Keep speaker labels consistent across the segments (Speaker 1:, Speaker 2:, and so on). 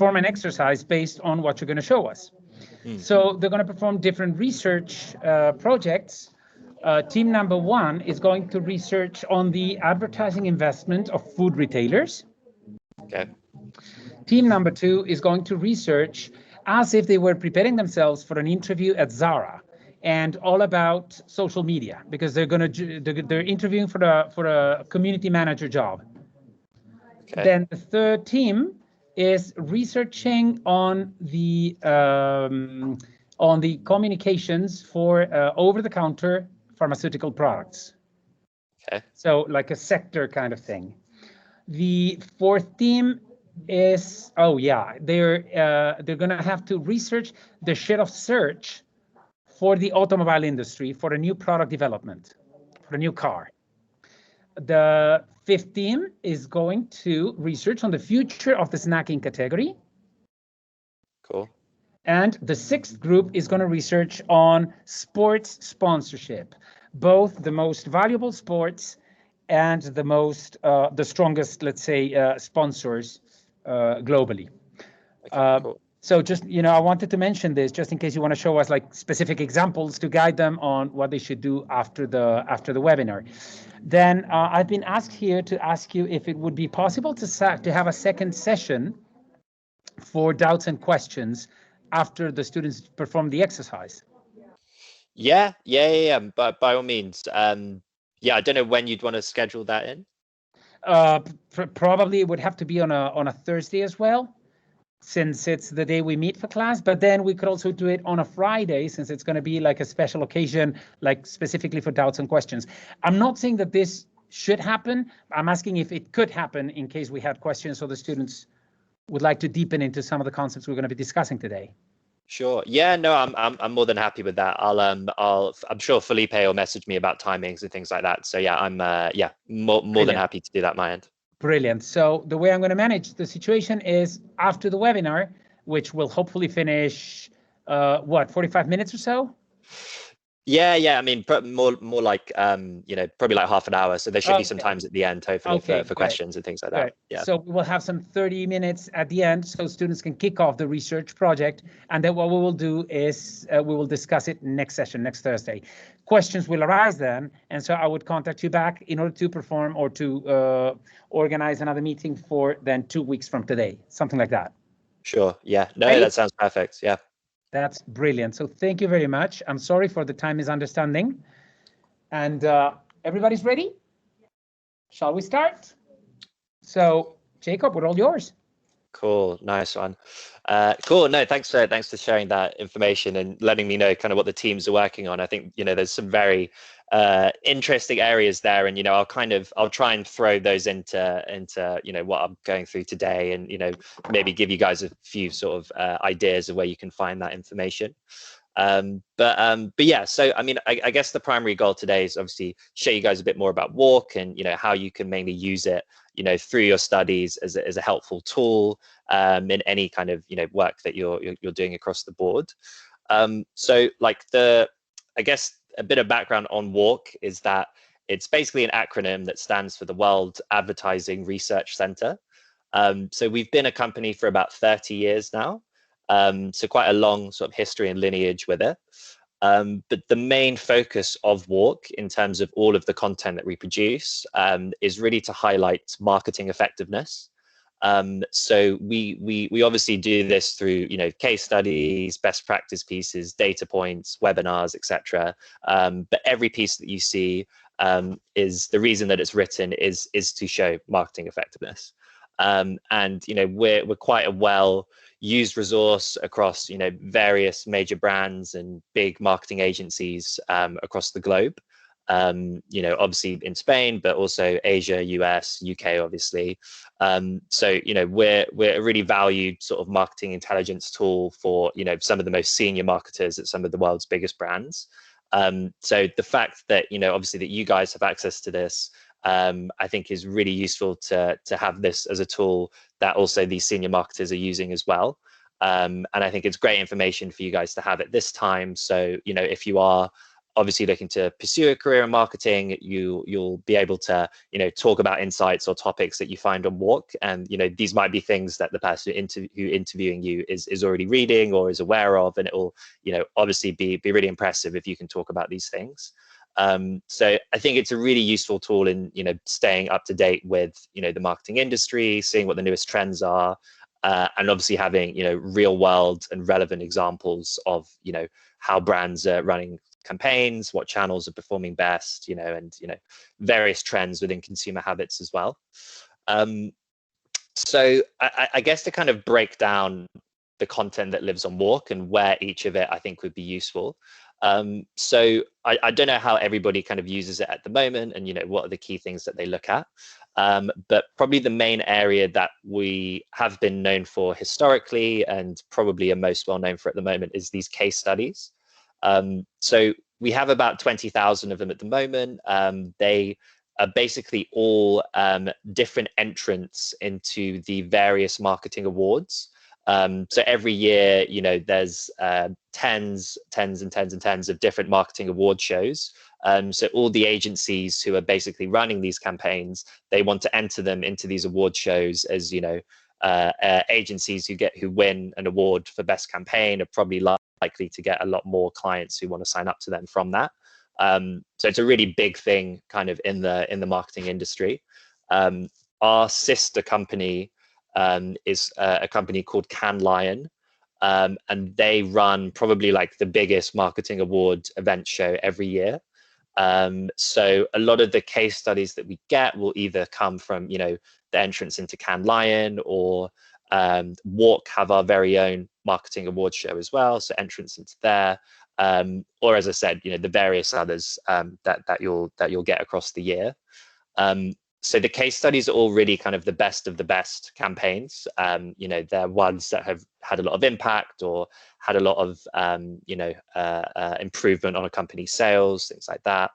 Speaker 1: perform an exercise based on what you're going to show us. So they're going to perform different research projects. Team number 1 is going to research on the advertising investment of food retailers.
Speaker 2: Okay.
Speaker 1: Team number 2 is going to research as if they were preparing themselves for an interview at Zara, and all about social media, because they're interviewing for a community manager job. Okay. Then the third team is researching on the communications for over-the-counter pharmaceutical products.
Speaker 2: Okay.
Speaker 1: So like a sector kind of thing. The fourth team is, they're going to have to research the share of search for the automobile industry for a new product development, for a new car. The fifth team is going to research on the future of the snacking category.
Speaker 2: Cool.
Speaker 1: And the sixth group is going to research on sports sponsorship, both the most valuable sports and the strongest, let's say, sponsors globally.
Speaker 2: Okay, cool.
Speaker 1: So just, I wanted to mention this just in case you want to show us like specific examples to guide them on what they should do after the webinar. Then I've been asked here to ask you if it would be possible to have a second session for doubts and questions after the students perform the exercise.
Speaker 2: Yeah. But by all means, I don't know when you'd want to schedule that in.
Speaker 1: Probably it would have to be on a Thursday as well, since it's the day we meet for class, but then we could also do it on a Friday, since it's going to be like a special occasion, like specifically for doubts and questions. I'm not saying that this should happen. I'm asking if it could happen in case we had questions, so the students would like to deepen into some of the concepts we're going to be discussing today.
Speaker 2: Sure. Yeah, no, I'm more than happy with that. I'm sure Felipe will message me about timings and things like that. So yeah, I'm more than happy to do that my end.
Speaker 1: Brilliant. So the way I'm going to manage the situation is after the webinar, which will hopefully finish, 45 minutes or so?
Speaker 2: Yeah. I mean, more like, probably like half an hour. So there should be some times at the end, hopefully, for questions and things like that. Yeah.
Speaker 1: So we will have some 30 minutes at the end so students can kick off the research project. And then what we will do is we will discuss it next session, next Thursday. Questions will arise then. And so I would contact you back in order to perform or to organize another meeting for then 2 weeks from today, something like that.
Speaker 2: Sure. Yeah. No, right? That sounds perfect. Yeah.
Speaker 1: That's brilliant. So thank you very much. I'm sorry for the time misunderstanding. And everybody's ready? Shall we start? So Jacob, we're all yours.
Speaker 2: Cool. Nice one. Cool. No, thanks for sharing that information and letting me know kind of what the teams are working on. I think, there's some very interesting areas there, and I'll try and throw those into what I'm going through today, and maybe give you guys a few sort of ideas of where you can find that information. But yeah, so I mean, I guess the primary goal today is obviously show you guys a bit more about WARC and how you can mainly use it through your studies as a helpful tool in any kind of work that you're doing across the board. So like I guess a bit of background on WARC is that it's basically an acronym that stands for the World Advertising Research Center. So we've been a company for about 30 years now. So quite a long sort of history and lineage with it. But the main focus of WARC in terms of all of the content that we produce is really to highlight marketing effectiveness. So we obviously do this through case studies, best practice pieces, data points, webinars, etc. But every piece that you see is the reason that it's written is to show marketing effectiveness. And we're quite a well used resource across various major brands and big marketing agencies across the globe. Obviously in Spain, but also Asia, US, UK, obviously. So we're a really valued sort of marketing intelligence tool for some of the most senior marketers at some of the world's biggest brands. So the fact that obviously that you guys have access to this, I think is really useful to have this as a tool that also these senior marketers are using as well. And I think it's great information for you guys to have at this time. So if you are obviously looking to pursue a career in marketing, you'll be able to, talk about insights or topics that you find on WARC, and these might be things that the person who interviewing you is already reading or is aware of, and it will obviously be really impressive if you can talk about these things. So I think it's a really useful tool in staying up to date with the marketing industry, seeing what the newest trends are, and obviously having real world and relevant examples of how brands are running campaigns, what channels are performing best, and various trends within consumer habits as well. So I guess to kind of break down the content that lives on WARC and where each of it I think would be useful. So I don't know how everybody kind of uses it at the moment, and what are the key things that they look at. But probably the main area that we have been known for historically, and probably are most well known for at the moment, is these case studies. So we have about 20,000 of them at the moment. They are basically all different entrants into the various marketing awards. So every year, there's tens of different marketing award shows. So all the agencies who are basically running these campaigns, they want to enter them into these award shows as, agencies who win an award for best campaign are probably likely to get a lot more clients who want to sign up to them from that. So it's a really big thing kind of in the marketing industry. Our sister company is a company called Cannes Lion, and they run probably like the biggest marketing award event show every year. So a lot of the case studies that we get will either come from the entrance into Cannes Lion, or WARC have our very own marketing award show as well, so entrance into there, or as I said, the various others that you'll get across the year. So the case studies are all really kind of the best of the best campaigns. They're ones that have had a lot of impact or had a lot of improvement on a company's sales, things like that.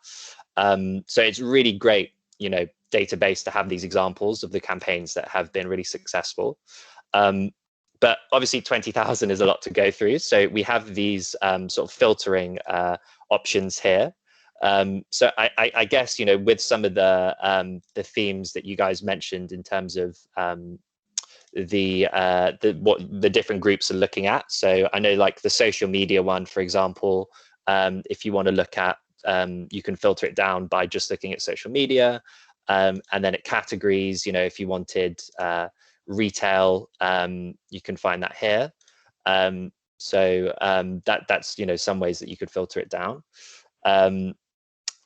Speaker 2: So it's really great database to have these examples of the campaigns that have been really successful. But obviously 20,000 is a lot to go through. So we have these sort of filtering options here. So I guess, with some of the themes that you guys mentioned in terms of what the different groups are looking at. So I know like the social media one, for example, if you want to look at, you can filter it down by just looking at social media, and then at categories, if you wanted retail, you can find that here. So that's some ways that you could filter it down.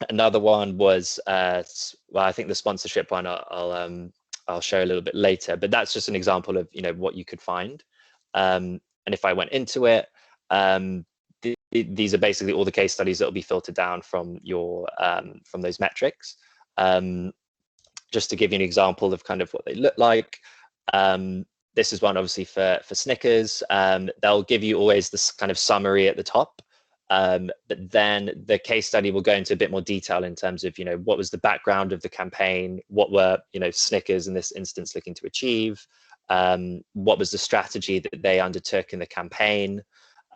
Speaker 2: Another one was well, I think the sponsorship one I'll show a little bit later, but that's just an example of what you could find. And if I went into it, these are basically all the case studies that will be filtered down from your from those metrics. Just to give you an example of kind of what they look like. This is one obviously for Snickers. They'll give you always this kind of summary at the top. But then the case study will go into a bit more detail in terms of, what was the background of the campaign, what were, Snickers in this instance looking to achieve, what was the strategy that they undertook in the campaign,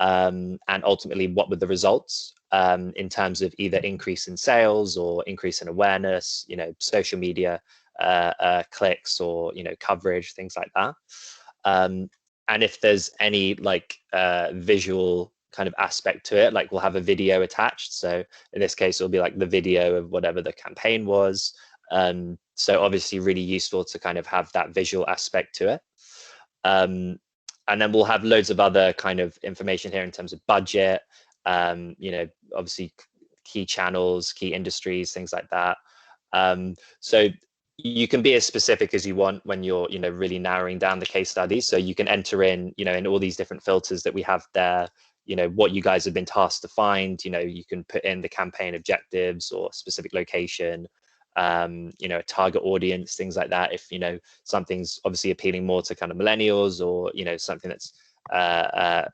Speaker 2: and ultimately what were the results in terms of either increase in sales or increase in awareness, social media clicks or, coverage, things like that. And if there's any like visual kind of aspect to it, like we'll have a video attached. So in this case, it'll be like the video of whatever the campaign was. So obviously really useful to kind of have that visual aspect to it. And then we'll have loads of other kind of information here in terms of budget, obviously key channels, key industries, things like that. So you can be as specific as you want when you're, really narrowing down the case study. So you can enter in, in all these different filters that we have there, what you guys have been tasked to find. You can put in the campaign objectives or specific location, a target audience, things like that. If, something's obviously appealing more to kind of millennials, or, something that's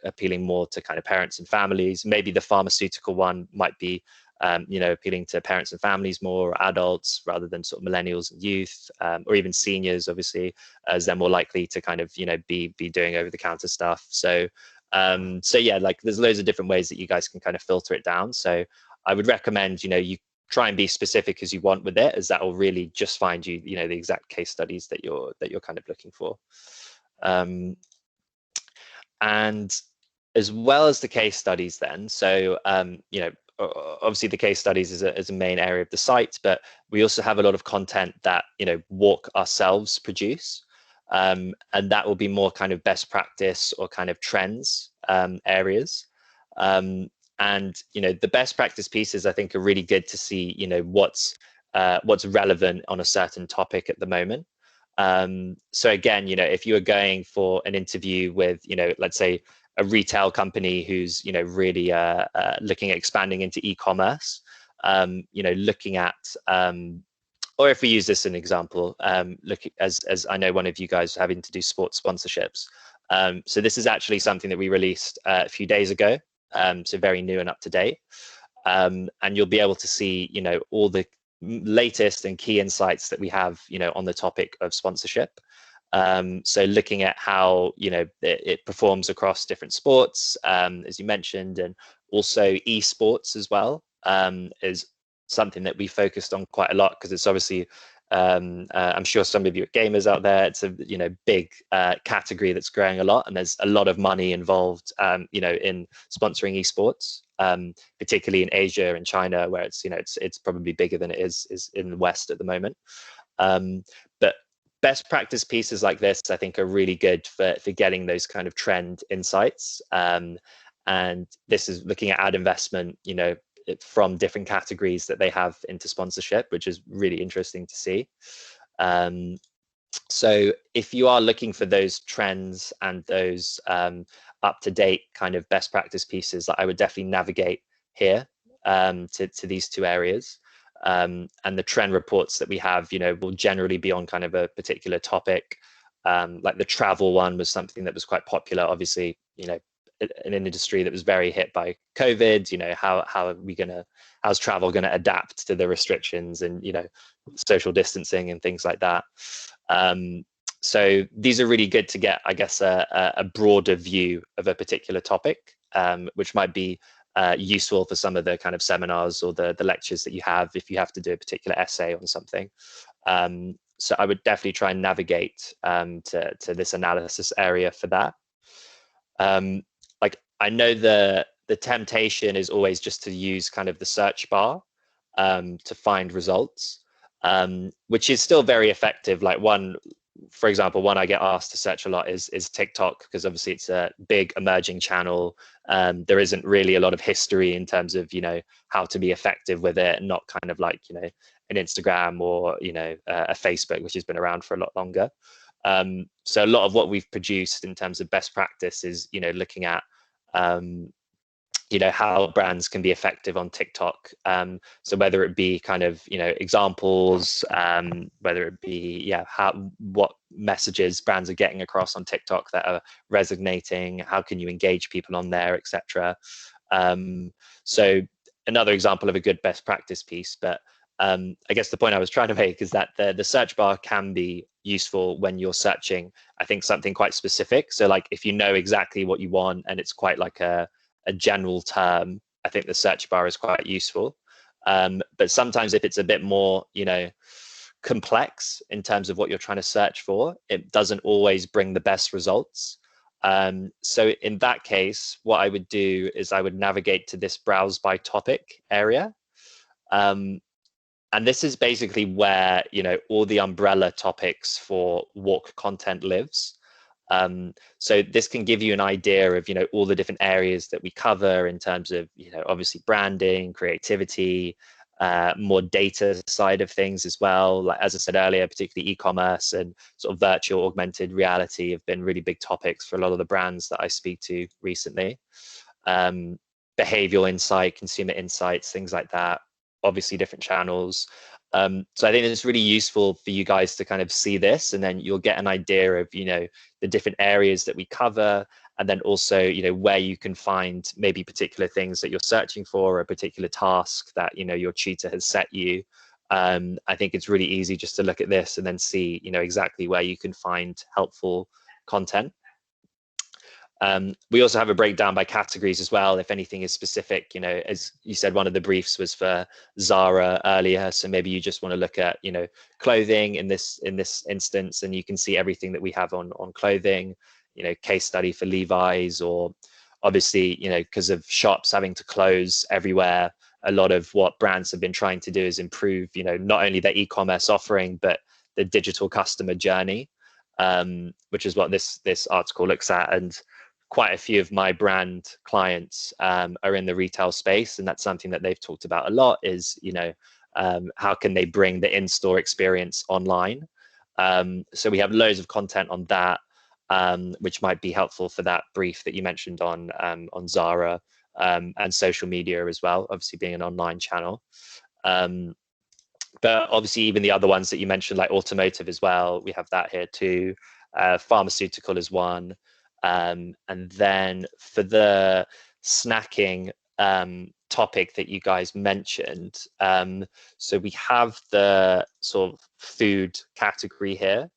Speaker 2: appealing more to kind of parents and families. Maybe the pharmaceutical one might be, appealing to parents and families more, or adults rather than sort of millennials and youth, or even seniors, obviously, as they're more likely to kind of, be doing over the counter stuff. So yeah, like there's loads of different ways that you guys can kind of filter it down. So I would recommend, you try and be specific as you want with it, as that will really just find you, the exact case studies that you're kind of looking for. And as well as the case studies then, so, obviously the case studies is a main area of the site, but we also have a lot of content that, WARC ourselves produce. And that will be more kind of best practice or kind of trends areas. And, the best practice pieces, I think, are really good to see, what's relevant on a certain topic at the moment. So again, if you are going for an interview with, let's say a retail company who's, really looking at expanding into e-commerce, looking at, or if we use this as an example, look, as I know one of you guys are having to do sports sponsorships. So this is actually something that we released a few days ago, so very new and up to date. And you'll be able to see, all the latest and key insights that we have, on the topic of sponsorship. So looking at how, it performs across different sports, as you mentioned, and also esports as well, is something that we focused on quite a lot, because it's obviously, I'm sure some of you are gamers out there. It's a big category that's growing a lot, and there's a lot of money involved, in sponsoring esports, particularly in Asia and China, where it's it's probably bigger than it is in the West at the moment. But best practice pieces like this, I think, are really good for getting those kind of trend insights. And this is looking at ad investment, from different categories that they have into sponsorship, which is really interesting to see. So if you are looking for those trends and those up-to-date kind of best practice pieces, I would definitely navigate here to these two areas. And the trend reports that we have, will generally be on kind of a particular topic. Like the travel one was something that was quite popular, obviously, in an industry that was very hit by COVID. How's travel gonna adapt to the restrictions and social distancing and things like that. So these are really good to get, I guess, a broader view of a particular topic, which might be useful for some of the kind of seminars or the lectures that you have if you have to do a particular essay on something. So I would definitely try and navigate to this analysis area for that. Like, I know the temptation is always just to use kind of the search bar to find results, which is still very effective. Like for example, one I get asked to search a lot is TikTok, because obviously it's a big emerging channel. There isn't really a lot of history in terms of, how to be effective with it, not kind of like, an Instagram or, a Facebook, which has been around for a lot longer. So a lot of what we've produced in terms of best practice is, looking at, how brands can be effective on TikTok. So whether it be kind of, examples, whether it be, what messages brands are getting across on TikTok that are resonating, how can you engage people on there, etc. So another example of a good best practice piece. But I guess the point I was trying to make is that the search bar can be useful when you're searching, I think, something quite specific. So like if you know exactly what you want and it's quite like a general term, I think the search bar is quite useful. But sometimes if it's a bit more, complex in terms of what you're trying to search for, it doesn't always bring the best results. So in that case, what I would do is I would navigate to this browse by topic area. And this is basically where, all the umbrella topics for WARC content lives. So this can give you an idea of, all the different areas that we cover in terms of, obviously branding, creativity, more data side of things as well. Like, as I said earlier, particularly e-commerce and sort of virtual augmented reality have been really big topics for a lot of the brands that I speak to recently. Behavioral insight, consumer insights, things like that. Obviously different channels. So I think it's really useful for you guys to kind of see this, and then you'll get an idea of, the different areas that we cover, and then also, where you can find maybe particular things that you're searching for, or a particular task that, your tutor has set you. I think it's really easy just to look at this and then see, exactly where you can find helpful content. We also have a breakdown by categories as well, if anything is specific. You know, as you said, one of the briefs was for Zara earlier, so maybe you just want to look at, you know, clothing in this instance, and you can see everything that we have on clothing. You know, case study for Levi's, or obviously, you know, because of shops having to close everywhere, a lot of what brands have been trying to do is improve, you know, not only their e-commerce offering, but the digital customer journey, which is what this article looks at. And quite a few of my brand clients are in the retail space, and that's something that they've talked about a lot, is, you know, how can they bring the in-store experience online? So we have loads of content on that, which might be helpful for that brief that you mentioned on Zara, and social media as well, obviously being an online channel. But obviously even the other ones that you mentioned, like automotive as well, we have that here too. Pharmaceutical is one. And then for the snacking topic that you guys mentioned, so we have the sort of food category here.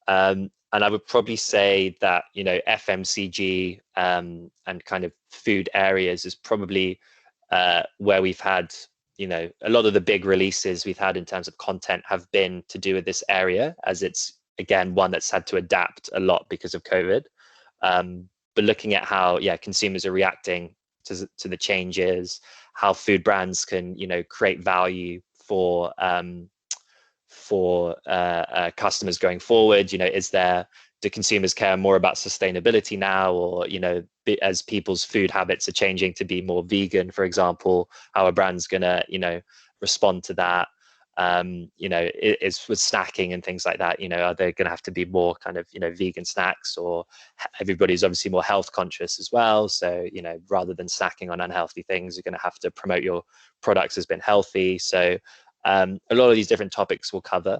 Speaker 2: And I would probably say that, you know, FMCG and kind of food areas is probably where we've had, you know, a lot of the big releases we've had in terms of content have been to do with this area, as it's, again, one that's had to adapt a lot because of COVID. But looking at how, yeah, consumers are reacting to the changes, how food brands can, you know, create value for customers going forward. You know, do consumers care more about sustainability now, or, you know, as people's food habits are changing to be more vegan, for example, how are brands gonna, you know, respond to that? You know, is with snacking and things like that, you know, are they going to have to be more kind of, you know, vegan snacks, or everybody's obviously more health conscious as well? So, you know, rather than snacking on unhealthy things, you're going to have to promote your products as being healthy. So a lot of these different topics we'll cover,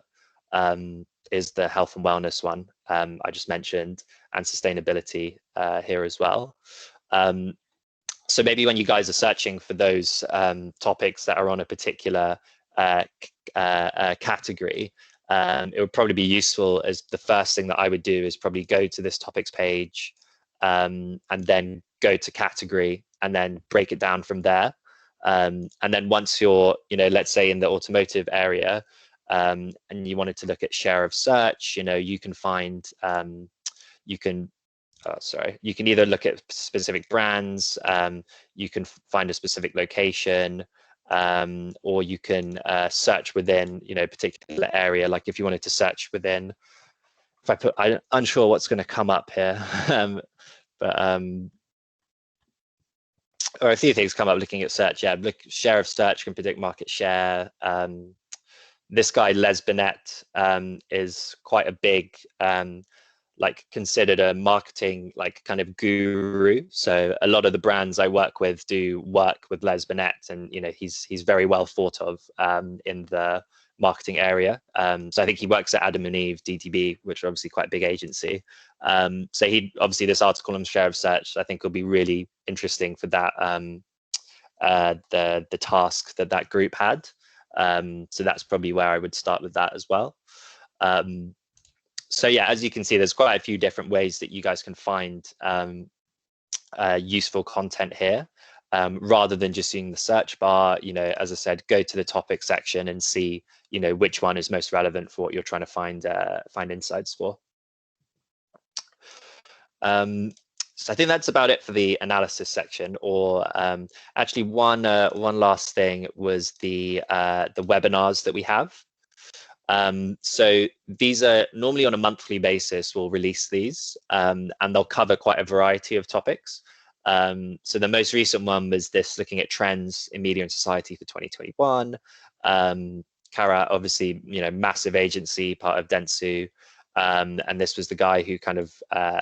Speaker 2: is the health and wellness one I just mentioned, and sustainability here as well. So maybe when you guys are searching for those topics that are on a particular category, it would probably be useful, as the first thing that I would do is probably go to this topics page, and then go to category, and then break it down from there. And then once you're, you know, let's say in the automotive area, and you wanted to look at share of search, you know, you can find, you can either look at specific brands, you can find a specific location, or you can search within, you know, a particular area. Like if you wanted to search within, I'm unsure what's going to come up here, or a few things come up looking at search. Yeah, look, share of search can predict market share. This guy, Les Binet, is quite a big, like considered a marketing like kind of guru. So a lot of the brands I work with do work with Les Binet, and, you know, he's very well thought of in the marketing area. So I think he works at Adam and Eve, DTB, which are obviously quite a big agency. So he obviously, this article on share of search, I think will be really interesting for that, the task that group had. So that's probably where I would start with that as well. So yeah, as you can see, there's quite a few different ways that you guys can find useful content here, rather than just seeing the search bar. You know, as I said, go to the topic section and see, you know, which one is most relevant for what you're trying to find insights for. So I think that's about it for the analysis section. Or actually, one last thing was the webinars that we have. So these are normally on a monthly basis. We'll release these, and they'll cover quite a variety of topics. So the most recent one was this, looking at trends in media and society for 2021. Kara, obviously, you know, massive agency, part of Dentsu. And this was the guy who kind of,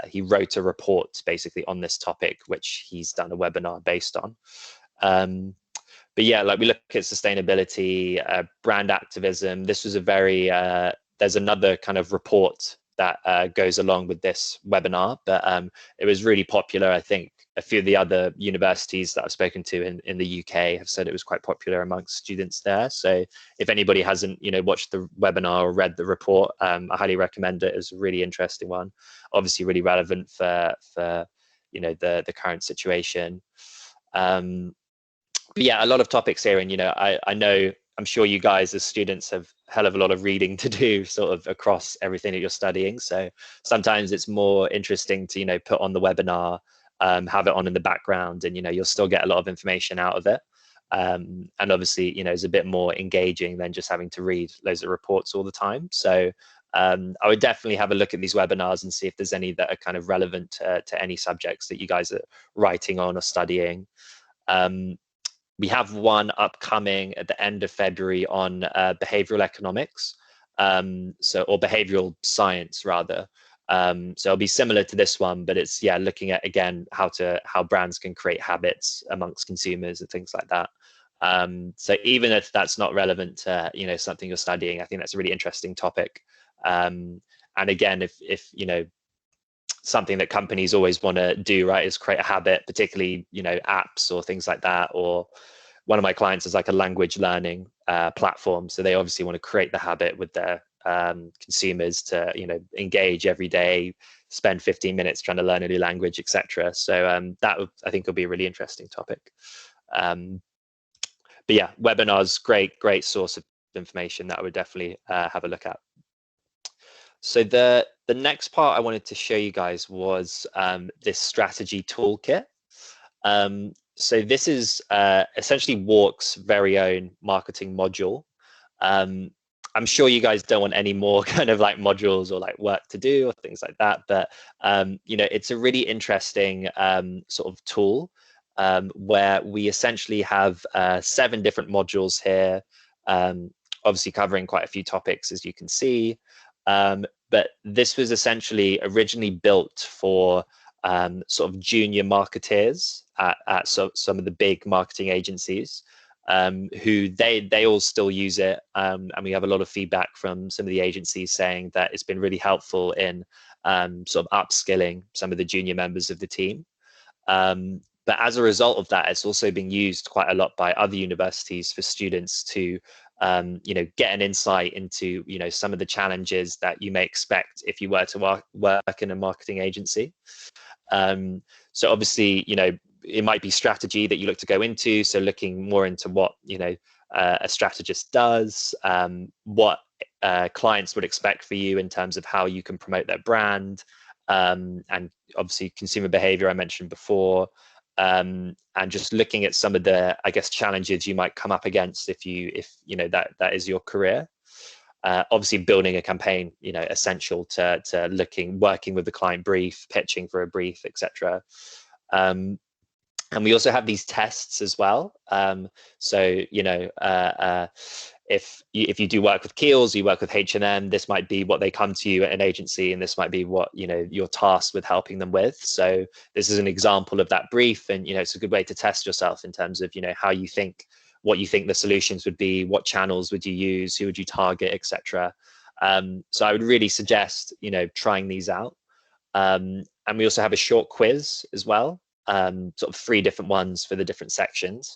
Speaker 2: he wrote a report basically on this topic, which he's done a webinar based on. But yeah, like we look at sustainability, brand activism. This was a very, there's another kind of report that goes along with this webinar, but it was really popular. I think a few of the other universities that I've spoken to in the UK have said it was quite popular amongst students there. So if anybody hasn't, you know, watched the webinar or read the report, I highly recommend it. It was a really interesting one, obviously really relevant for you know, the current situation. But yeah, a lot of topics here, and you know, I know, I'm sure you guys as students have a hell of a lot of reading to do sort of across everything that you're studying. So sometimes it's more interesting to, you know, put on the webinar, have it on in the background, and you know, you'll still get a lot of information out of it. And obviously, you know, it's a bit more engaging than just having to read loads of reports all the time. So I would definitely have a look at these webinars and see if there's any that are kind of relevant to any subjects that you guys are writing on or studying. We have one upcoming at the end of February on behavioral economics, or behavioral science rather. So it'll be similar to this one, but it's, yeah, looking at, again, how brands can create habits amongst consumers and things like that. So even if that's not relevant to, you know, something you're studying, I think that's a really interesting topic. And again, if you know, something that companies always want to do, right, is create a habit, particularly, you know, apps or things like that. Or one of my clients is like a language learning platform, so they obviously want to create the habit with their consumers to, you know, engage every day, spend 15 minutes trying to learn a new language, etc. So that I think will be a really interesting topic. But yeah, webinars, great source of information that I would definitely have a look at. So the next part I wanted to show you guys was this strategy toolkit. So this is essentially WARC's very own marketing module. I'm sure you guys don't want any more kind of like modules or like work to do or things like that, but you know, it's a really interesting sort of tool where we essentially have 7 different modules here, obviously covering quite a few topics, as you can see. But this was essentially originally built for sort of junior marketeers at some of the big marketing agencies, who they all still use it, and we have a lot of feedback from some of the agencies saying that it's been really helpful in sort of upskilling some of the junior members of the team. But as a result of that, it's also being used quite a lot by other universities for students to you know, get an insight into, you know, some of the challenges that you may expect if you were to work in a marketing agency. So obviously, you know, it might be strategy that you look to go into, so looking more into what, you know, a strategist does, what clients would expect for you in terms of how you can promote their brand, and obviously consumer behavior I mentioned before, and just looking at some of the, I guess, challenges you might come up against if you know that is your career. Obviously building a campaign, you know, essential to working with the client brief, pitching for a brief, etc. And we also have these tests as well. So, you know, if you do work with Kiehl's, you work with H&M, this might be what they come to you at an agency, and this might be what, you know, you're tasked with helping them with. So this is an example of that brief, and, you know, it's a good way to test yourself in terms of, you know, what you think the solutions would be, what channels would you use, who would you target, etc. So I would really suggest, you know, trying these out. And we also have a short quiz as well. Sort of 3 different ones for the different sections.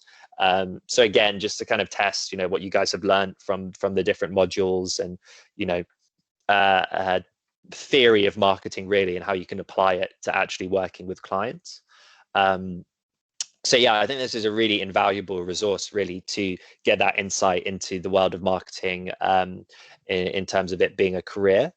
Speaker 2: So again, just to kind of test, you know, what you guys have learned from the different modules, and, you know, theory of marketing really, and how you can apply it to actually working with clients. So yeah, I think this is a really invaluable resource really to get that insight into the world of marketing, in terms of it being a career.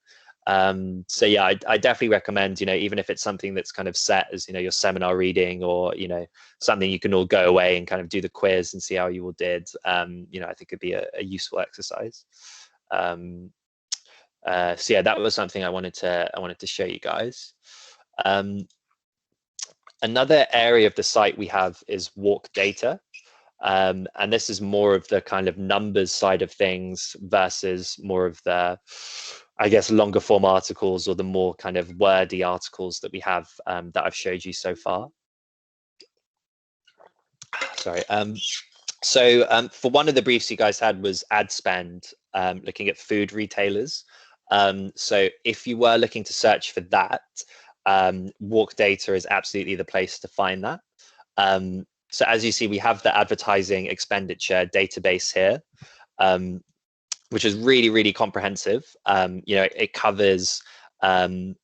Speaker 2: So yeah, I definitely recommend, you know, even if it's something that's kind of set as, you know, your seminar reading, or, you know, something you can all go away and kind of do the quiz and see how you all did, you know, I think it'd be a useful exercise. So yeah, that was something I wanted to show you guys. Another area of the site we have is WARC data. And this is more of the kind of numbers side of things versus more of the, I guess, longer form articles, or the more kind of wordy articles that we have, that I've showed you so far. Sorry. So for one of the briefs you guys had was ad spend, looking at food retailers. So if you were looking to search for that, WARC data is absolutely the place to find that. So as you see, we have the advertising expenditure database here, which is really, really comprehensive. You know, it covers, so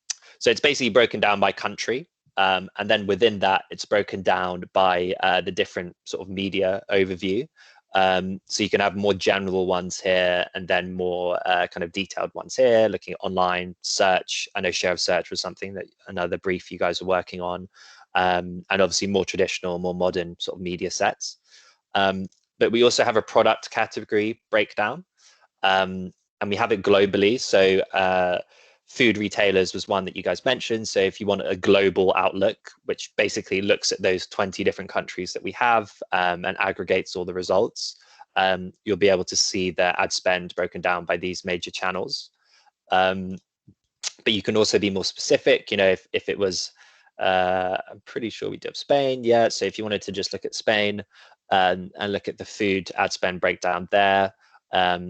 Speaker 2: it's basically broken down by country. And then within that, it's broken down by the different sort of media overview. So you can have more general ones here and then more kind of detailed ones here, looking at online search. I know share of search was something that another brief you guys are working on, and obviously more traditional, more modern sort of media sets. But we also have a product category breakdown, and we have it globally. So food retailers was one that you guys mentioned. So if you want a global outlook, which basically looks at those 20 different countries that we have and aggregates all the results, you'll be able to see the ad spend broken down by these major channels. But you can also be more specific, you know, if it was, I'm pretty sure we did Spain. Yeah. So if you wanted to just look at Spain and look at the food ad spend breakdown there,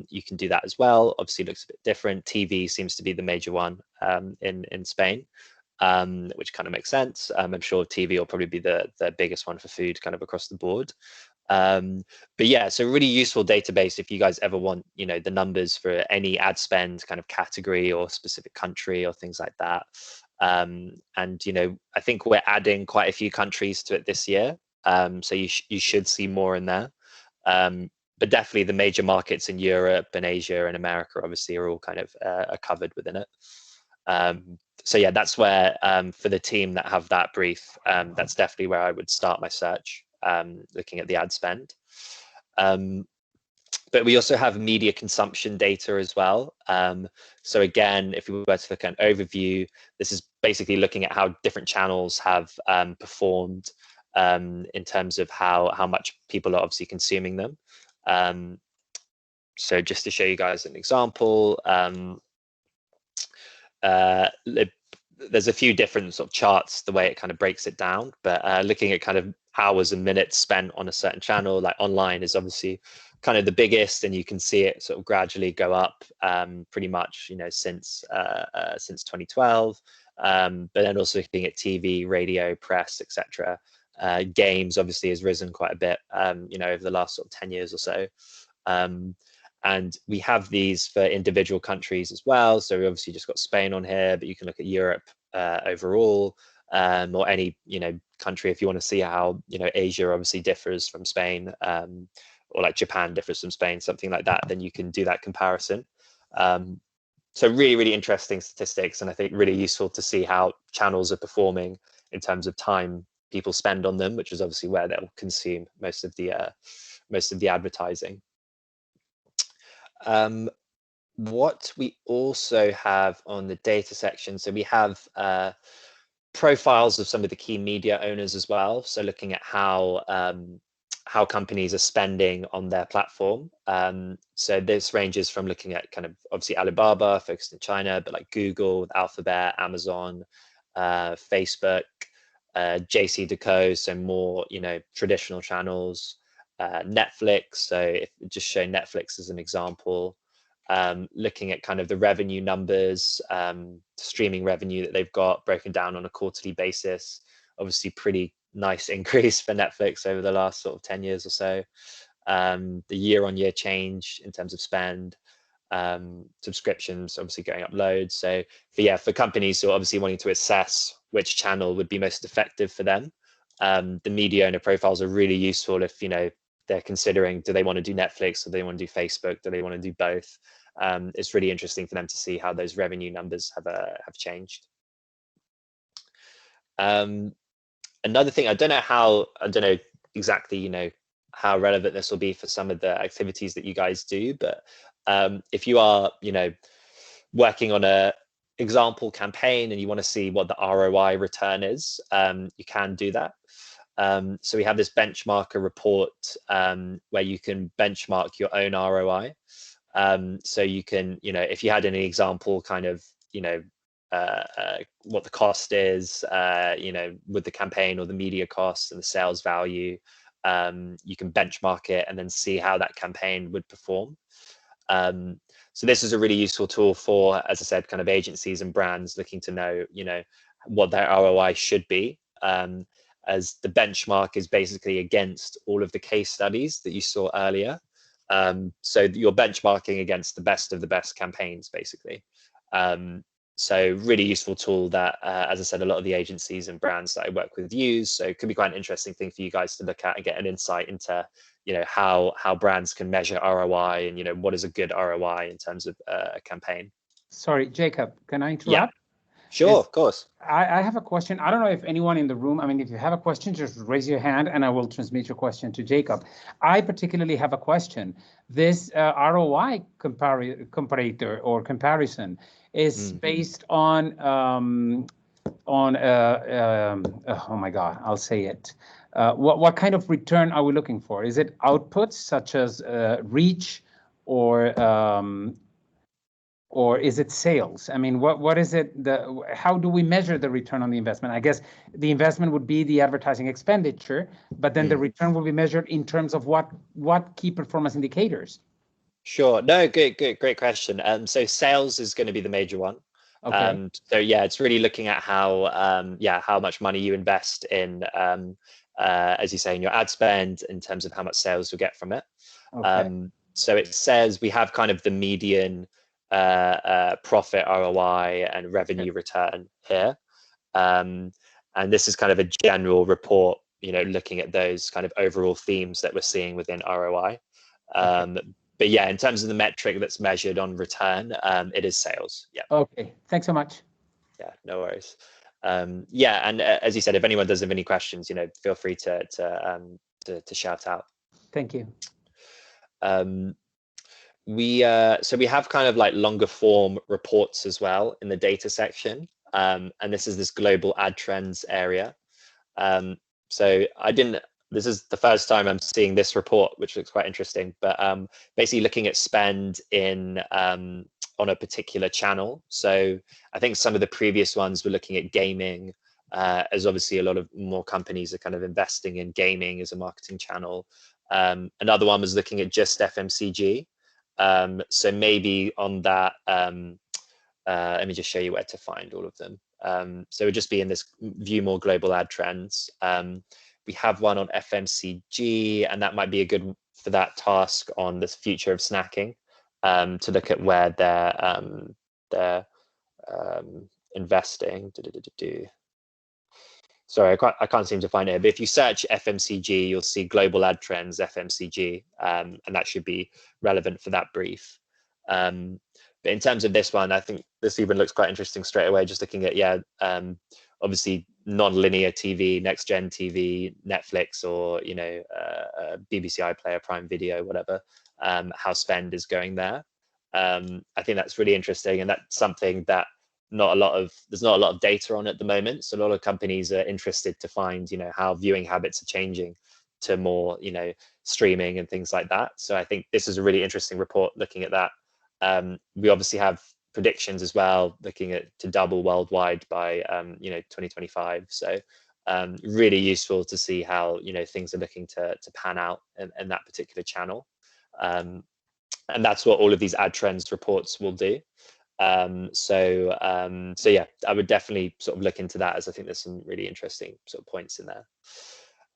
Speaker 2: you can do that as well. Obviously, it looks a bit different. TV seems to be the major one in Spain, which kind of makes sense. I'm sure TV will probably be the biggest one for food kind of across the board. But yeah, so really useful database if you guys ever want, you know, the numbers for any ad spend kind of category or specific country or things like that. And, you know, I think we're adding quite a few countries to it this year. So you should see more in there. But definitely the major markets in Europe and Asia and America obviously are all kind of are covered within it. So yeah, that's where for the team that have that brief, that's definitely where I would start my search, looking at the ad spend. But we also have media consumption data as well. So again, if we were to look at an overview, this is basically looking at how different channels have performed in terms of how much people are obviously consuming them. So just to show you guys an example, there's a few different sort of charts, the way it kind of breaks it down, but looking at kind of hours and minutes spent on a certain channel, like online is obviously kind of the biggest, and you can see it sort of gradually go up pretty much, you know, since 2012. But then also looking at TV, radio, press, etc. Games obviously has risen quite a bit, you know, over the last sort of 10 years or so. And we have these for individual countries as well. So we obviously just got Spain on here, but you can look at Europe overall, or any, you know, country if you want to see how, you know, Asia obviously differs from Spain, or like Japan differs from Spain, something like that, then you can do that comparison. So really, really interesting statistics, and I think really useful to see how channels are performing in terms of time people spend on them, which is obviously where they'll consume most of the advertising. What we also have on the data section, so we have profiles of some of the key media owners as well. So looking at how companies are spending on their platform. So this ranges from looking at kind of obviously Alibaba focused in China, but like Google, Alphabet, Amazon, Facebook, JCDecaux, so more, you know, traditional channels, Netflix. So if just show Netflix as an example, looking at kind of the revenue numbers, streaming revenue that they've got broken down on a quarterly basis. Obviously pretty nice increase for Netflix over the last sort of 10 years or so. The year-on-year change in terms of spend, subscriptions obviously going up loads. So for companies who are obviously wanting to assess which channel would be most effective for them, the media owner profiles are really useful if, you know, they're considering, do they want to do Netflix, or do they want to do Facebook, do they want to do both? It's really interesting for them to see how those revenue numbers have changed. Another thing, I don't know exactly, you know, how relevant this will be for some of the activities that you guys do, but if you are, you know, working on a example campaign and you want to see what the ROI return is, you can do that. So we have this benchmarker report where you can benchmark your own ROI. So you can, you know, if you had any example kind of, you know, what the cost is, you know, with the campaign or the media costs and the sales value, you can benchmark it and then see how that campaign would perform. So this is a really useful tool for, as I said, kind of agencies and brands looking to know, you know, what their ROI should be, as the benchmark is basically against all of the case studies that you saw earlier. So you're benchmarking against the best of the best campaigns, basically. So really useful tool that, as I said, a lot of the agencies and brands that I work with use. So it could be quite an interesting thing for you guys to look at and get an insight into, how brands can measure ROI and, what is a good ROI in terms of a campaign.
Speaker 1: Sorry, Jacob, can I interrupt?
Speaker 2: Yeah, sure, of course.
Speaker 1: I have a question. I don't know if anyone in the room, if you have a question, just raise your hand and I will transmit your question to Jacob. I particularly have a question. This ROI comparator or comparison is based on oh my God, I'll say it. What kind of return are we looking for? Is it outputs such as reach or is it sales? What is it? How do we measure the return on the investment? I guess the investment would be the advertising expenditure, but then the return will be measured in terms of what key performance indicators?
Speaker 2: Sure. No, great question. So sales is going to be the major one.
Speaker 1: Okay.
Speaker 2: So yeah, it's really looking at how how much money you invest in, as you say, in your ad spend, in terms of how much sales you'll get from it. Okay. So it says we have kind of the median profit ROI and revenue return here. And this is kind of a general report, looking at those kind of overall themes that we're seeing within ROI. But yeah, in terms of the metric that's measured on return, it is sales. Yeah.
Speaker 1: Okay. Thanks so much.
Speaker 2: Yeah, no worries. Yeah, and as you said, if anyone does have any questions, feel free to shout out.
Speaker 1: Thank you.
Speaker 2: We have kind of like longer form reports as well in the data section, and this is this global ad trends area. So this is the first time I'm seeing this report, which looks quite interesting, but basically looking at spend in on a particular channel. So I think some of the previous ones were looking at gaming, as obviously a lot of more companies are kind of investing in gaming as a marketing channel. Another one was looking at just FMCG. So maybe on that, let me just show you where to find all of them. So it would just be in this view more global ad trends. We have one on FMCG, and that might be a good for that task on the future of snacking, to look at where they're investing. Sorry, I can't seem to find it. But if you search FMCG, you'll see global ad trends FMCG, and that should be relevant for that brief. But in terms of this one, I think this even looks quite interesting straight away. Just looking at obviously non-linear TV, next gen TV, Netflix, or BBC iPlayer, Prime Video, whatever. How spend is going there. I think that's really interesting, and that's something that there's not a lot of data on at the moment. So a lot of companies are interested to find, how viewing habits are changing to more, streaming and things like that. So I think this is a really interesting report looking at that. We obviously have predictions as well, looking at to double worldwide by 2025. So really useful to see how things are looking to pan out in that particular channel. And that's what all of these ad trends reports will do. So yeah, I would definitely sort of look into that, as I think there's some really interesting sort of points in there.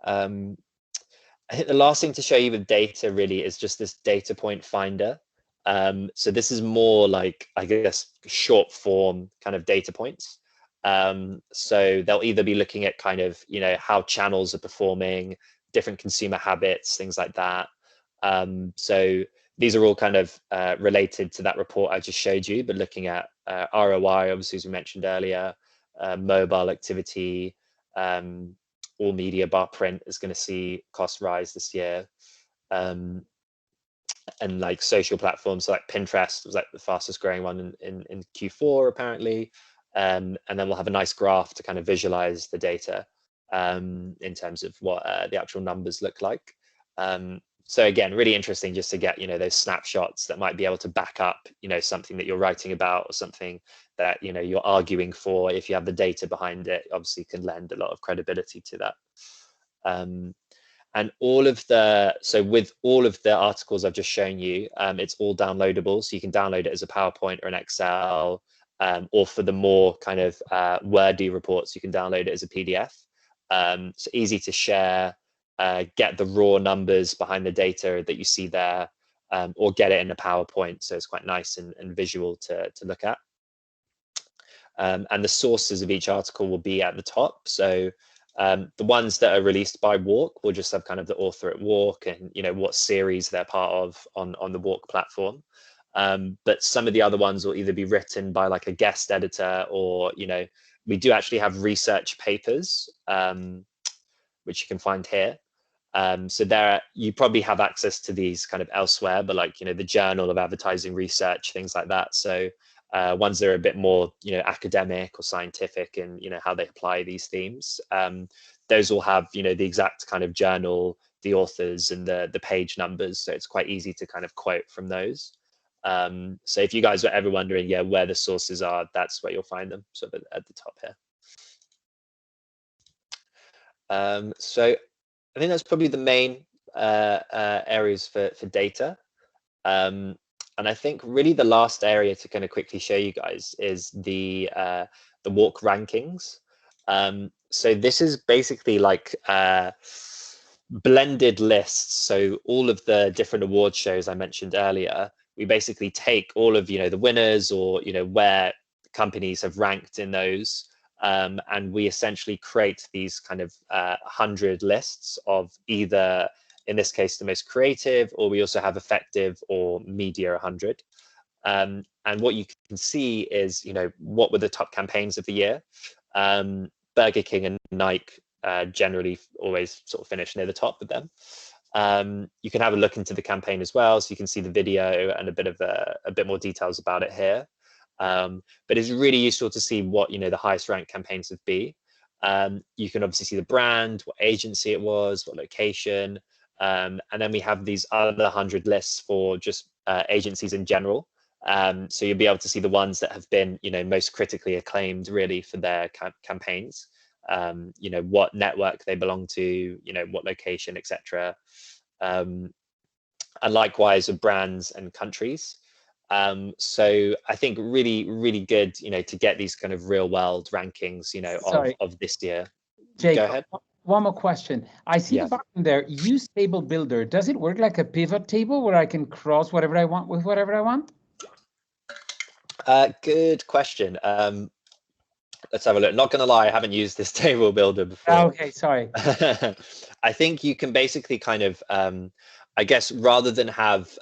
Speaker 2: I think the last thing to show you with data really is just this data point finder. So this is more like, I guess, short form kind of data points. So they'll either be looking at kind of, how channels are performing, different consumer habits, things like that. So these are all kind of related to that report I just showed you, but looking at ROI, obviously, as we mentioned earlier, mobile activity, all media bar print is going to see costs rise this year. And like social platforms, so like Pinterest was like the fastest growing one in Q4 apparently. And then we'll have a nice graph to kind of visualize the data in terms of what the actual numbers look like. So again, really interesting just to get, those snapshots that might be able to back up, something that you're writing about, or something that, you're arguing for. If you have the data behind it, obviously can lend a lot of credibility to that. And with all of the articles I've just shown you, it's all downloadable. So you can download it as a PowerPoint or an Excel, or for the more kind of wordy reports, you can download it as a PDF. So easy to share, get the raw numbers behind the data that you see there, or get it in a PowerPoint. So it's quite nice and visual to look at. and the sources of each article will be at the top. So the ones that are released by WARC will just have kind of the author at WARC and, you know, what series they're part of on the WARC platform. But some of the other ones will either be written by like a guest editor, or, you know, we do actually have research papers, which you can find here. So there, you probably have access to these kind of elsewhere, but like, you know, the Journal of Advertising Research, things like that. So ones that are a bit more, you know, academic or scientific and, you know, how they apply these themes. Those will have, you know, the exact kind of journal, the authors and the page numbers. So it's quite easy to kind of quote from those. So if you guys were ever wondering, yeah, where the sources are, that's where you'll find them, sort of at the top here. So I think that's probably the main areas for data. And I think really the last area to kind of quickly show you guys is the WARC rankings. So this is basically like blended lists. So all of the different award shows I mentioned earlier, we basically take all of, you know, the winners, or, you know, where companies have ranked in those. And we essentially create these kind of 100 lists of either, in this case, the most creative, or we also have effective or media 100. And what you can see is, you know, what were the top campaigns of the year. Burger King and Nike generally always sort of finish near the top with them. You can have a look into the campaign as well, so you can see the video and a bit more details about it here. But it's really useful to see what, you know, the highest ranked campaigns would be. You can obviously see the brand, what agency it was, what location, and then we have these other 100 lists for just agencies in general. So you'll be able to see the ones that have been, you know, most critically acclaimed really for their campaigns. You know, what network they belong to, you know, what location, etc. And likewise with brands and countries. So I think really good, you know, to get these kind of real world rankings, you know, of this year.
Speaker 1: Jake,
Speaker 2: go ahead.
Speaker 1: One more question. I see the button there, use table builder. Does it work like a pivot table where I can cross whatever I want with whatever I want?
Speaker 2: Good question. Let's have a look. Not gonna lie, I haven't used this table builder before.
Speaker 1: Okay, sorry.
Speaker 2: I think you can basically kind of, I guess, rather than have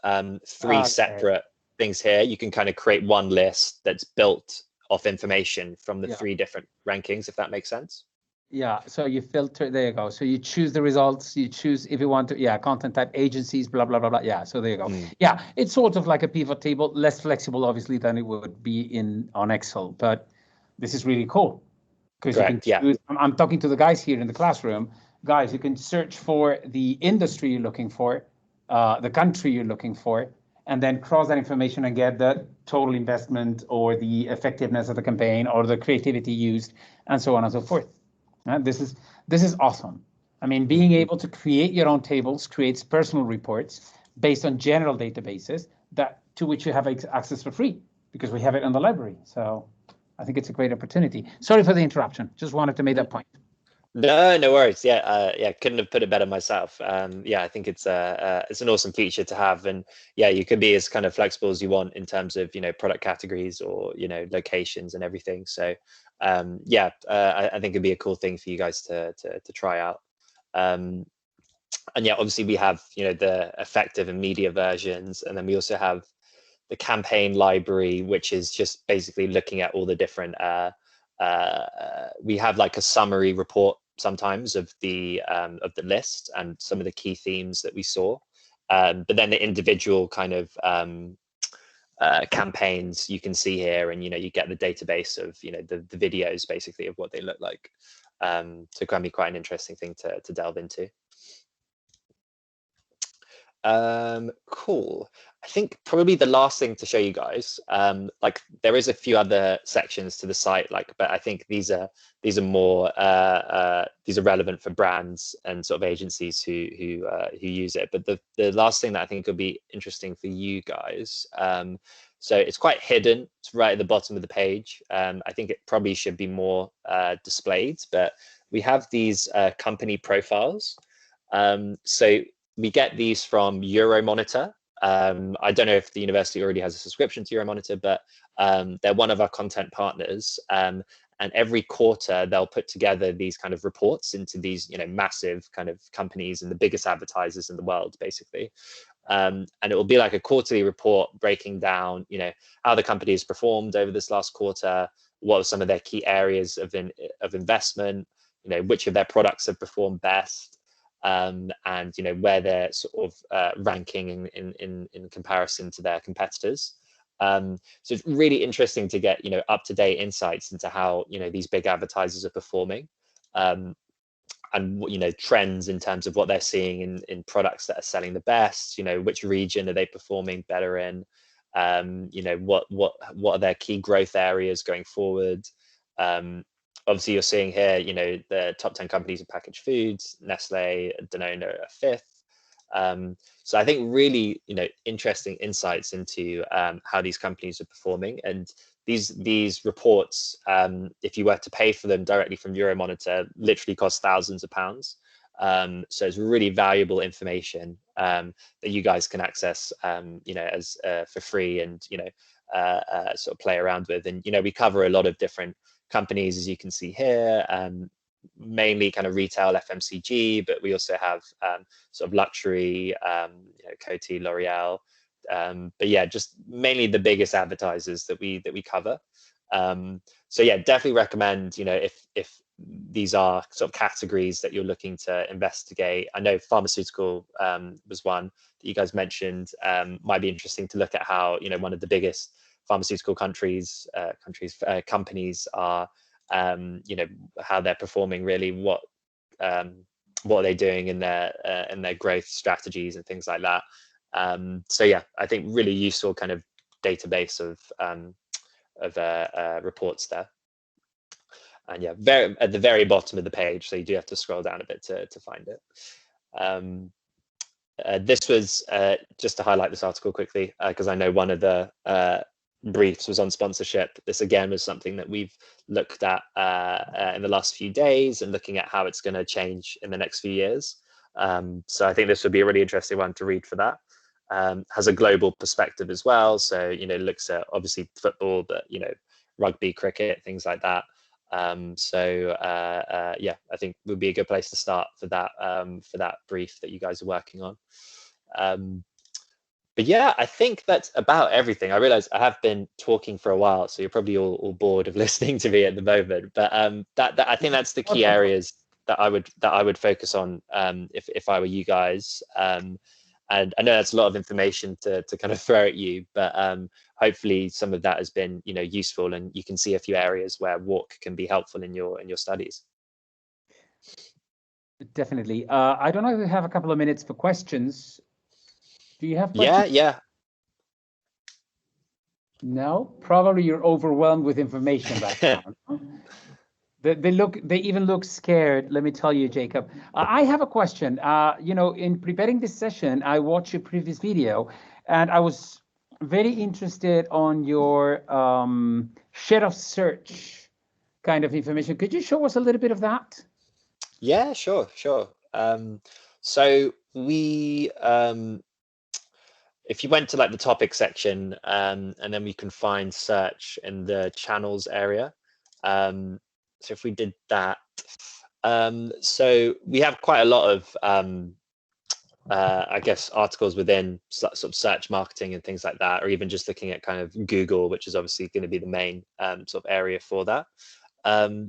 Speaker 2: three separate things here, you can kind of create one list that's built off information from the three different rankings, if that makes sense.
Speaker 1: Yeah, so you filter, there you go. So you choose the results, you choose if you want to, content type, agencies, blah, blah, blah, blah. Yeah, so there you go. Yeah, it's sort of like a pivot table, less flexible, obviously, than it would be on Excel. But this is really cool. Because you can choose, I'm talking to the guys here in the classroom. Guys, you can search for the industry you're looking for, the country you're looking for, and then cross that information and get the total investment or the effectiveness of the campaign or the creativity used, and so on and so forth. This is awesome. I mean, being able to create your own tables creates personal reports based on general databases to which you have access for free, because we have it in the library. So I think it's a great opportunity. Sorry for the interruption. Just wanted to make that point.
Speaker 2: No worries. Yeah, couldn't have put it better myself. Yeah, I think it's an awesome feature to have, and yeah, you can be as kind of flexible as you want in terms of, you know, product categories or, you know, locations and everything. So yeah, I think it'd be a cool thing for you guys to try out. And yeah, obviously we have, you know, the effective and media versions, and then we also have the campaign library, which is just basically looking at all the different. We have like a summary report sometimes of the list and some of the key themes that we saw, but then the individual kind of campaigns you can see here, and, you know, you get the database of, you know, the videos basically of what they look like. So it can be quite an interesting thing to delve into. Cool. I think probably the last thing to show you guys, like there is a few other sections to the site, like, but I think these are more these are relevant for brands and sort of agencies who use it. But the last thing that I think would be interesting for you guys, so it's quite hidden. It's right at the bottom of the page. I think it probably should be more displayed, but we have these company profiles. So we get these from Euromonitor, I don't know if the university already has a subscription to Euromonitor, but they're one of our content partners. And every quarter they'll put together these kind of reports into these, massive kind of companies and the biggest advertisers in the world, basically. And it will be like a quarterly report breaking down, how the company has performed over this last quarter, what are some of their key areas of investment, which of their products have performed best, and where they're sort of ranking in comparison to their competitors. So it's really interesting to get up-to-date insights into how these big advertisers are performing, and trends in terms of what they're seeing in products that are selling the best. Which region are they performing better in? What are their key growth areas going forward? Obviously, you're seeing here, the top 10 companies in packaged foods, Nestle, Danone are fifth. So I think really, interesting insights into how these companies are performing. And these reports, if you were to pay for them directly from Euromonitor, literally cost thousands of pounds. So it's really valuable information that you guys can access, as for free, and sort of play around with. And we cover a lot of different companies, as you can see here, mainly kind of retail, FMCG, but we also have sort of luxury, Coty, L'Oreal, but yeah, just mainly the biggest advertisers that we cover. So yeah, definitely recommend, if these are sort of categories that you're looking to investigate. I know pharmaceutical was one that you guys mentioned. Might be interesting to look at how one of the biggest pharmaceutical companies are, how they're performing, really, what are they doing in their growth strategies and things like that. So yeah, I think really useful kind of database of reports there. And yeah, at the very bottom of the page, so you do have to scroll down a bit to find it. This was just to highlight this article quickly, because I know one of the briefs was on sponsorship. This again was something that we've looked at in the last few days, and looking at how it's going to change in the next few years. So I think this would be a really interesting one to read for that. Has a global perspective as well, so looks at obviously football, but rugby, cricket, things like that. So yeah, I think would be a good place to start for that brief that you guys are working on. But yeah, I think that's about everything. I realize I have been talking for a while, so you're probably all bored of listening to me at the moment. But that I think that's the key areas that I would focus on, if I were you guys. And I know that's a lot of information to kind of throw at you, but hopefully some of that has been useful, and you can see a few areas where WARC can be helpful in your studies.
Speaker 1: Definitely. I don't know if we have a couple of minutes for questions. Do you have questions?
Speaker 2: Yeah.
Speaker 1: No, probably you're overwhelmed with information right now. They even look scared. Let me tell you, Jacob. I have a question. In preparing this session, I watched your previous video, and I was very interested on your share of search kind of information. Could you show us a little bit of that?
Speaker 2: Yeah, sure. So we, if you went to like the topic section, and then we can find search in the channels area. So if we did that, so we have quite a lot of, I guess, articles within sort of search marketing and things like that, or even just looking at kind of Google, which is obviously going to be the main sort of area for that. I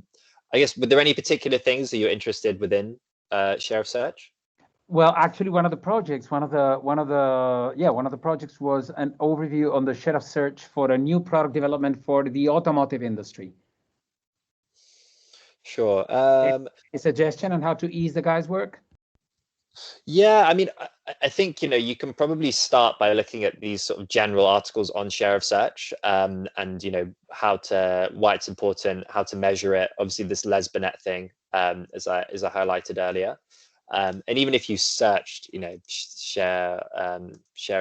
Speaker 2: guess, were there any particular things that you're interested within share of search?
Speaker 1: Well, actually, one of the projects was an overview on the share of search for a new product development for the automotive industry.
Speaker 2: Sure.
Speaker 1: A suggestion on how to ease the guys' work?
Speaker 2: Yeah, I mean, I think you can probably start by looking at these sort of general articles on share of search, and why it's important, how to measure it. Obviously, this Lesbinet thing, as I highlighted earlier. And even if you searched, share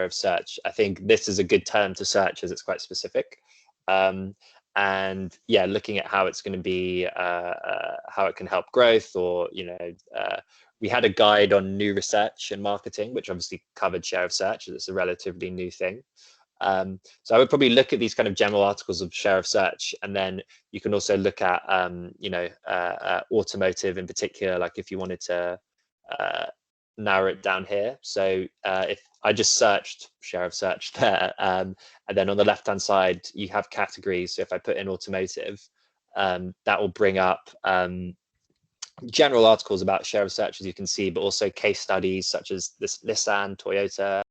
Speaker 2: of search, I think this is a good term to search, as it's quite specific. And and yeah, looking at how it's going to be, how it can help growth, or, you know, we had a guide on new research and marketing, which obviously covered share of search, as it's a relatively new thing. So I would probably look at these kind of general articles of share of search, and then you can also look at, you know, automotive in particular, like if you wanted to narrow it down here. So if I just searched share of search there, and then on the left-hand side, you have categories. So if I put in automotive, that will bring up general articles about share of search, as you can see, but also case studies such as this Nissan, Toyota,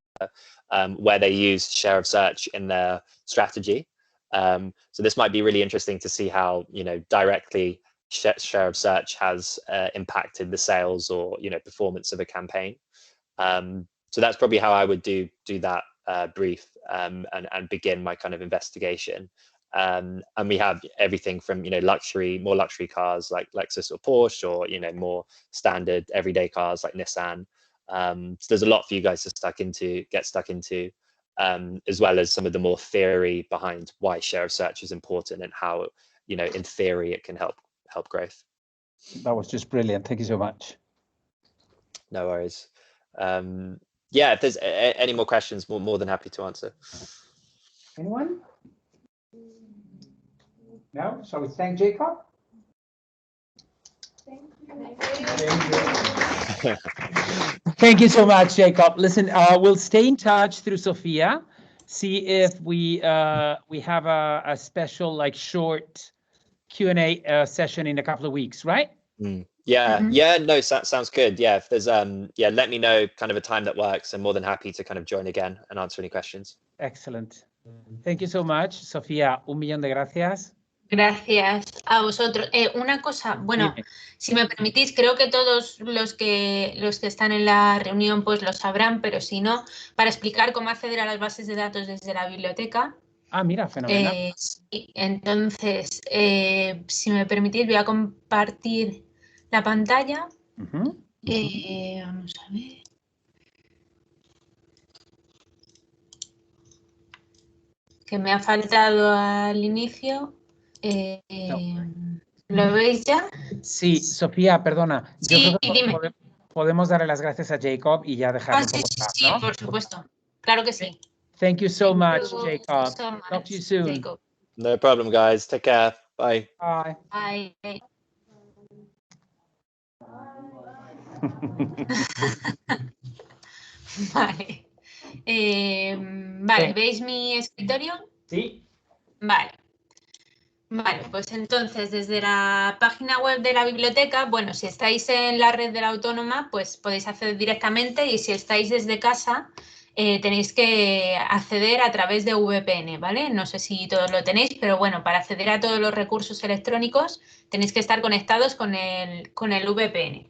Speaker 2: where they used share of search in their strategy. So this might be really interesting to see how, you know, directly share of search has impacted the sales or, you know, performance of a campaign. So that's probably how I would do that brief and begin my kind of investigation. And we have everything from, you know, more luxury cars like Lexus or Porsche, or, you know, more standard everyday cars like Nissan. So there's a lot for you guys to get stuck into, as well as some of the more theory behind why share of search is important and how, you know, in theory it can help growth.
Speaker 1: That was just brilliant. Thank you so much.
Speaker 2: No worries. Yeah, if there's any more questions, more than happy to answer.
Speaker 1: Anyone? No? Shall we thank Jacob?
Speaker 3: Thank
Speaker 1: you. Thank you so much, Jacob. Listen, we'll stay in touch through Sophia. See if we have a special, like, short Q&A session in a couple of weeks, right?
Speaker 2: Yeah, no, sounds good. Yeah, if there's yeah, let me know kind of a time that works. I'm more than happy to kind of join again and answer any questions.
Speaker 1: Excellent. Thank you so much, Sofía. 1.000.000 de gracias.
Speaker 3: Gracias a vosotros. Una cosa, bueno, si me permitís, creo que todos los que están en la reunión pues lo sabrán, pero si no, para explicar cómo acceder a las bases de datos desde la biblioteca.
Speaker 1: Ah, mira, fenomenal.
Speaker 3: Sí, entonces, si me permitís, voy a compartir la pantalla. Vamos a ver. Que me ha faltado al inicio. ¿Lo veis ya?
Speaker 1: Sí, Sofía, perdona.
Speaker 3: Sí,
Speaker 1: yo creo que
Speaker 3: dime.
Speaker 1: podemos darle las gracias a Jacob y ya dejarlo
Speaker 3: Sí,
Speaker 1: ¿no?
Speaker 3: Sí, por supuesto. Claro que sí.
Speaker 1: Thank you so much, Jacob. Talk to you soon.
Speaker 3: Jacob.
Speaker 2: No problem, guys. Take care. Bye.
Speaker 1: Bye.
Speaker 3: Bye. Vale. Vale, ¿veis mi escritorio?
Speaker 1: Sí.
Speaker 3: Vale. Vale, pues entonces desde la página web de la biblioteca, bueno, si estáis en la red de la Autónoma, pues podéis acceder directamente, y si estáis desde casa, tenéis que acceder a través de VPN, ¿vale? No sé si todos lo tenéis, pero bueno, para acceder a todos los recursos electrónicos tenéis que estar conectados con el VPN,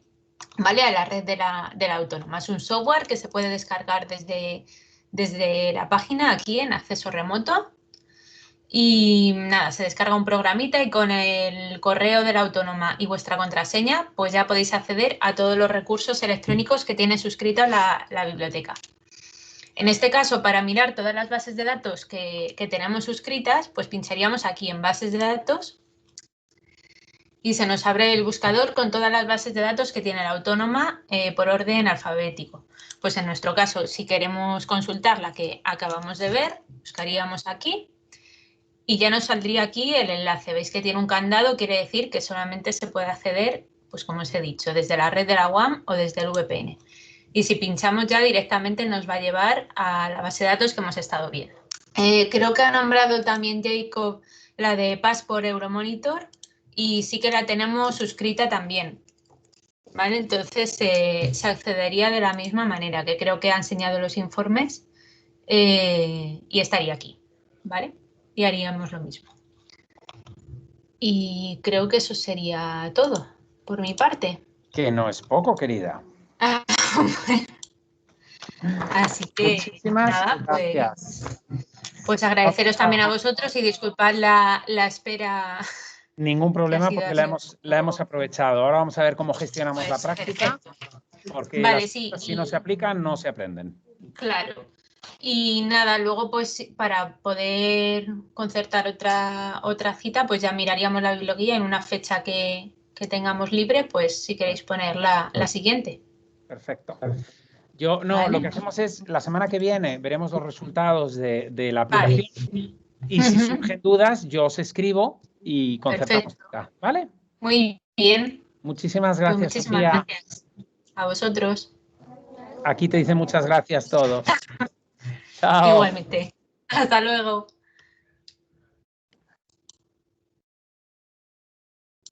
Speaker 3: ¿vale? A la red de la Autónoma. Es un software que se puede descargar desde la página aquí en acceso remoto. Y nada, se descarga un programita y con el correo de la Autónoma y vuestra contraseña, pues ya podéis acceder a todos los recursos electrónicos que tiene suscrita la biblioteca. En este caso, para mirar todas las bases de datos que tenemos suscritas, pues pincharíamos aquí en bases de datos y se nos abre el buscador con todas las bases de datos que tiene la Autónoma por orden alfabético. Pues en nuestro caso, si queremos consultar la que acabamos de ver, buscaríamos aquí. Y ya nos saldría aquí el enlace. Veis que tiene un candado, quiere decir que solamente se puede acceder, pues como os he dicho, desde la red de la UAM o desde el VPN. Y si pinchamos ya directamente nos va a llevar a la base de datos que hemos estado viendo. Creo que ha nombrado también Jacob la de Passport Euromonitor y sí que la tenemos suscrita también. ¿Vale? Entonces se accedería de la misma manera, que creo que ha enseñado los informes y estaría aquí. ¿Vale? Y haríamos lo mismo. Y creo que eso sería todo por mi parte.
Speaker 1: Que no es poco, querida.
Speaker 3: Así que
Speaker 1: muchísimas
Speaker 3: nada,
Speaker 1: gracias.
Speaker 3: Pues agradeceros también a vosotros y disculpad la espera.
Speaker 1: Ningún problema, porque la hemos aprovechado. Ahora vamos a ver cómo gestionamos
Speaker 3: pues
Speaker 1: la práctica,
Speaker 3: perfecto.
Speaker 1: porque
Speaker 3: Vale,
Speaker 1: las cosas, si no se aplican, no se aprenden.
Speaker 3: Claro. Y nada, luego pues para poder concertar otra cita, pues ya miraríamos la bibliografía en una fecha que tengamos libre, pues si queréis poner la siguiente.
Speaker 1: Perfecto. Yo no,
Speaker 3: Vale.
Speaker 1: lo que hacemos es, la semana que viene veremos los resultados de la aplicación.
Speaker 3: Vale.
Speaker 1: Y si surgen dudas, yo os escribo y concertamos cita, ¿vale?
Speaker 3: Muy bien.
Speaker 1: Muchísimas
Speaker 3: Pues
Speaker 1: gracias,
Speaker 3: muchísimas
Speaker 1: Sofía.
Speaker 3: gracias. A vosotros.
Speaker 1: Aquí te dicen muchas gracias todos. Chao.
Speaker 3: Igualmente. Hasta luego.